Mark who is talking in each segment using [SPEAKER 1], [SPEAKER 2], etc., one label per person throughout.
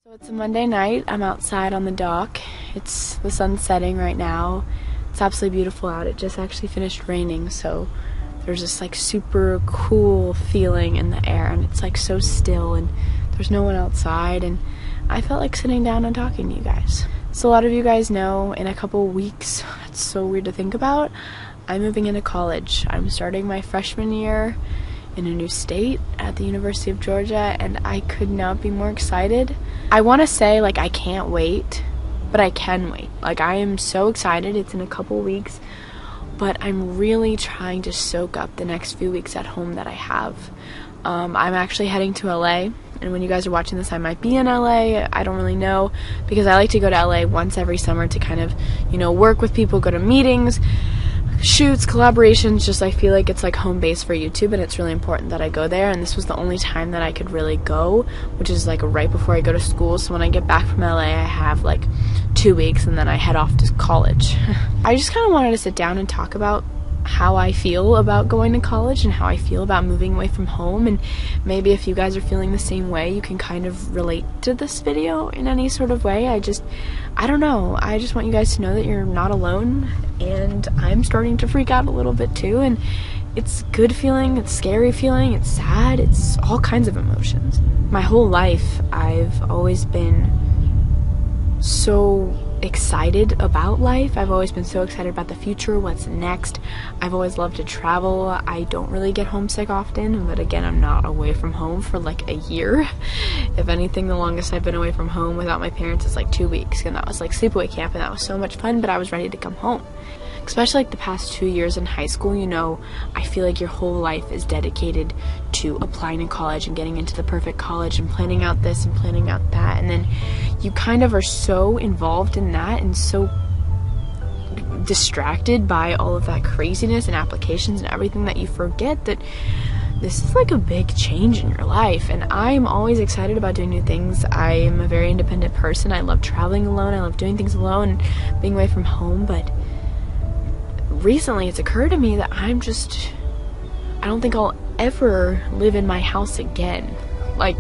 [SPEAKER 1] So it's a Monday night. I'm outside on the dock. The sun's setting right now. It's absolutely beautiful out. It just actually finished raining, so there's this like super cool feeling in the air, and it's like so still, and there's no one outside, and I felt like sitting down and talking to you guys. So a lot of you guys know in a couple weeks, it's so weird to think about, I'm moving into college. I'm starting my freshman year in a new state at the University of Georgia, and I could not be more excited. I want to say like I can't wait, but I can wait. Like I am so excited. It's in a couple weeks, but I'm really trying to soak up the next few weeks at home that I have. I'm actually heading to LA, and when you guys are watching this I might be in LA. I don't really know, because I like to go to LA once every summer to kind of, work with people, go to meetings, shoots, collaborations. Just I feel like it's like home base for YouTube, and it's really important that I go there, and this was the only time that I could really go, which is like right before I go to school. So when I get back from LA I have like 2 weeks, and then I head off to college. I just kind of wanted to sit down and talk about how I feel about going to college and how I feel about moving away from home, and maybe if you guys are feeling the same way, you can kind of relate to this video in any sort of way. I don't know, I just want you guys to know that you're not alone, and I'm starting to freak out a little bit too, and it's good feeling, it's scary feeling, it's sad, it's all kinds of emotions. My whole life I've always been so excited about life. I've always been so excited about the future, what's next. I've always loved to travel. I don't really get homesick often, but again, I'm not away from home for like a year. If anything, the longest I've been away from home without my parents is like 2 weeks, and that was like sleepaway camp, and that was so much fun, but I was ready to come home. Especially like the past 2 years in high school, I feel like your whole life is dedicated to applying to college and getting into the perfect college and planning out this and planning out that, and then you kind of are so involved in that and so distracted by all of that craziness and applications and everything that you forget that this is like a big change in your life. And I'm always excited about doing new things. I am a very independent person. I love traveling alone. I love doing things alone and being away from home, but recently it's occurred to me that I don't think I'll ever live in my house again, like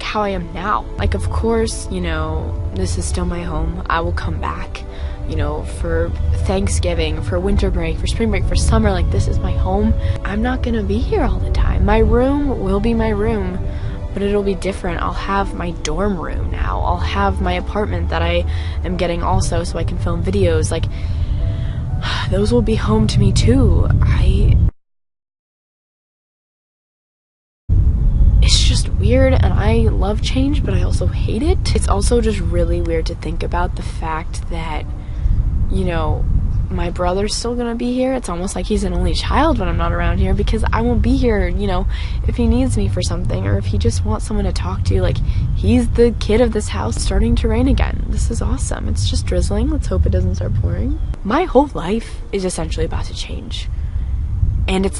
[SPEAKER 1] how I am now. Like, of course, this is still my home. I will come back, for Thanksgiving, for winter break, for spring break, for summer. Like, this is my home. I'm not gonna be here all the time. My room will be my room, but it'll be different. I'll have my dorm room now. I'll have my apartment that I am getting also, so I can film videos. Like, those will be home to me too. It's just weird, and I love change, but I also hate it. It's also just really weird to think about the fact that, my brother's still gonna be here. It's almost like he's an only child when I'm not around here, because I won't be here, if he needs me for something, or if he just wants someone to talk to. Like, he's the kid of this house. It's starting to rain again. This is awesome. It's just drizzling. Let's hope it doesn't start pouring. My whole life is essentially about to change. And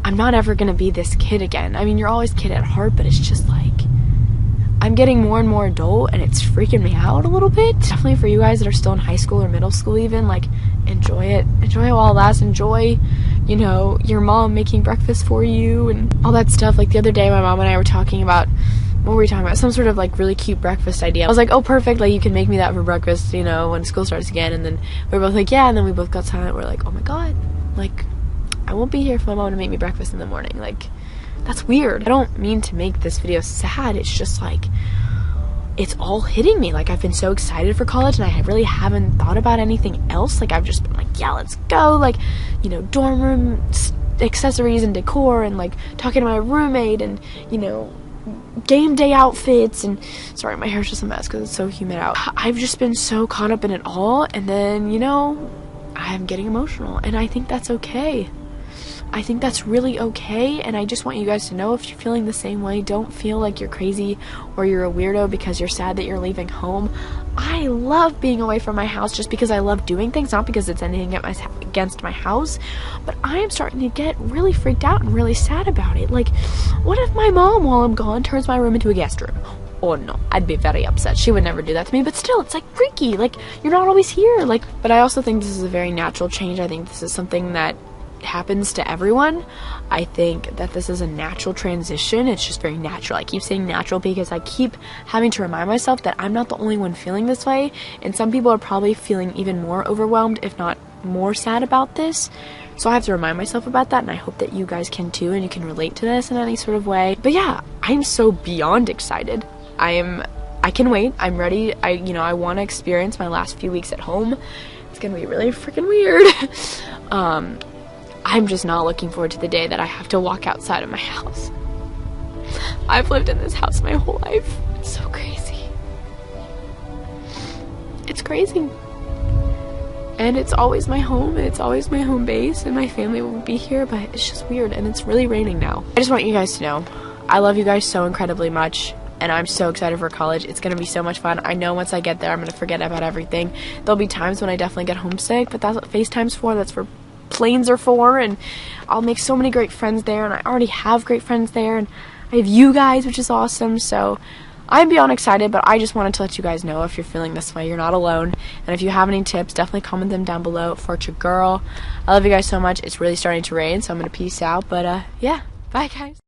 [SPEAKER 1] I'm not ever gonna be this kid again. I mean, you're always kid at heart, but it's just like, I'm getting more and more adult, and it's freaking me out a little bit. Definitely for you guys that are still in high school or middle school even, like, enjoy it while it lasts. Enjoy, your mom making breakfast for you and all that stuff. Like, the other day my mom and I were talking about, what were we talking about? Some sort of like really cute breakfast idea. I was like, oh, perfect, like you can make me that for breakfast, when school starts again. And then we were both like, yeah, and then we both got silent. We're like, oh my god, like, I won't be here for my mom to make me breakfast in the morning. Like, that's weird. I don't mean to make this video sad. It's just like, it's all hitting me. Like, I've been so excited for college, and I really haven't thought about anything else. Like, I've just been like, yeah, let's go. Like, dorm room accessories and decor, and like talking to my roommate, and game day outfits, and sorry, my hair's just a mess because it's so humid out. I've just been so caught up in it all, and then I'm getting emotional, and I think that's okay. I think that's really okay, and I just want you guys to know, if you're feeling the same way, don't feel like you're crazy or you're a weirdo because you're sad that you're leaving home. I love being away from my house just because I love doing things, not because it's anything against my house, but I am starting to get really freaked out and really sad about it. Like, what if my mom, while I'm gone, turns my room into a guest room? Oh no, I'd be very upset. She would never do that to me, but still, it's like freaky. Like, you're not always here. Like, but I also think this is a very natural change. I think this is something that happens to everyone. I think that this is a natural transition. It's just very natural. I keep saying natural because I keep having to remind myself that I'm not the only one feeling this way, and some people are probably feeling even more overwhelmed, if not more sad about this. So I have to remind myself about that, and I hope that you guys can too, and you can relate to this in any sort of way. But yeah, I'm so beyond excited. I can wait. I'm ready. I want to experience my last few weeks at home. It's gonna be really freaking weird. I'm just not looking forward to the day that I have to walk outside of my house. I've lived in this house my whole life. It's so crazy. It's crazy. And it's always my home, and it's always my home base, and my family will be here, but it's just weird, and it's really raining now. I just want you guys to know, I love you guys so incredibly much, and I'm so excited for college. It's going to be so much fun. I know once I get there, I'm going to forget about everything. There'll be times when I definitely get homesick, but that's what FaceTime's for. That's what planes are for, and I'll make so many great friends there, and I already have great friends there, and I have you guys, which is awesome. So I'm beyond excited, but I just wanted to let you guys know, if you're feeling this way, you're not alone. And if you have any tips, definitely comment them down below. For your girl, I love you guys so much. It's really starting to rain, so I'm going to peace out. But yeah, bye guys.